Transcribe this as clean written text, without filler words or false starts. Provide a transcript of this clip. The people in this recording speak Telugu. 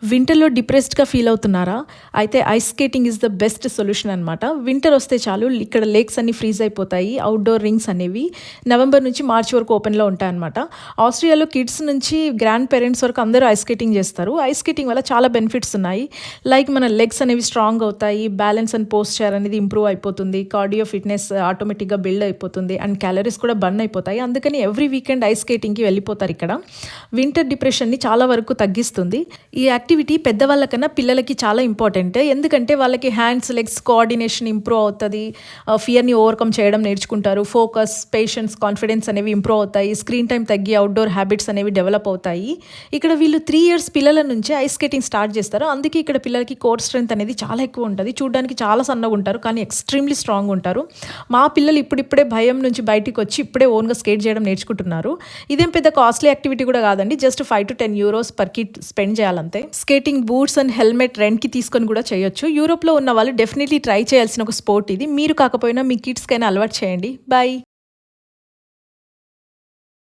వింటర్‌లో డిప్రెస్డ్‌గా ఫీల్ అవుతున్నారా? అయితే ice skating is the best solution అనమాట. వింటర్ వస్తే చాలు ఇక్కడ లేక్స్ అన్నీ ఫ్రీజ్ అయిపోతాయి. అవుట్‌డోర్ రింగ్స్ అనేవి నవంబర్ నుంచి మార్చ్ వరకు ఓపెన్‌లో ఉంటాయన్నమాట. ఆస్ట్రియాలో కిడ్స్ నుంచి గ్రాండ్ పేరెంట్స్ వరకు అందరూ ఐస్ స్కేటింగ్ చేస్తారు. ఐస్ స్కేటింగ్ వల్ల చాలా బెనిఫిట్స్ ఉన్నాయి. లైక్ మన లెగ్స్ అనేవి స్ట్రాంగ్ అవుతాయి. బ్యాలెన్స్ అండ్ పోస్చర్ అనేది ఇంప్రూవ్ అయిపోతుంది. కార్డియో ఫిట్‌నెస్ ఆటోమేటిక్‌గా బిల్డ్ అయిపోతుంది. అండ్ క్యాలరీస్ కూడా బర్న్ అయిపోతాయి. అందుకని ఎవ్రీ వీకెండ్ ఐస్ స్కేటింగ్‌కి వెళ్ళిపోతారు ఇక్కడ. వింటర్ డిప్రెషన్‌ని చాలా వరకు తగ్గిస్తుంది. ఈ యాక్టివిటీ పెద్దవాళ్ళకన్నా పిల్లలకి చాలా ఇంపార్టెంట్. ఎందుకంటే వాళ్ళకి హ్యాండ్స్, లెగ్స్ కోఆర్డినేషన్ ఇంప్రూవ్ అవుతుంది. ఫియర్‌ని ఓవర్‌కమ్ చేయడం నేర్చుకుంటారు. ఫోకస్, పేషెన్స్, కాన్ఫిడెన్స్ అనేవి ఇంప్రూవ్ అవుతాయి. స్క్రీన్ టైం తగ్గి అవుట్‌డోర్ హ్యాబిట్స్ అనేవి డెవలప్ అవుతాయి. ఇక్కడ వీళ్ళు 3 ఇయర్స్ పిల్లల నుంచే ఐస్ స్కేటింగ్ స్టార్ట్ చేస్తారు. అందుకే ఇక్కడ పిల్లలకి కోర్ స్ట్రెంత్ అనేది చాలా ఎక్కువ ఉంటుంది. చూడడానికి చాలా సన్నగా ఉంటారు, కానీ ఎక్స్ట్రీమ్లీ స్ట్రాంగ్ ఉంటారు. మా పిల్లలు ఇప్పుడిప్పుడే భయం నుంచి బయటికి వచ్చి ఇప్పుడే ఓన్‌గా స్కేట్ చేయడం నేర్చుకుంటున్నారు. ఇదేం పెద్ద కాస్ట్లీ యాక్టివిటీ కూడా కాదండి. Just 5 to 10 euros per kid spend చేయాలంతే. స్కేటింగ్ బూట్స్ అండ్ హెల్మెట్ రెంట్‌కి తీసుకొని కూడా చేయొచ్చు. యూరోప్‌లో ఉన్న వాళ్ళు డెఫినెట్లీ ట్రై చేయాల్సిన ఒక స్పోర్ట్ ఇది. మీరు కాకపోయినా మీ కిడ్స్‌కైనా అలవాటు చేయండి. బై.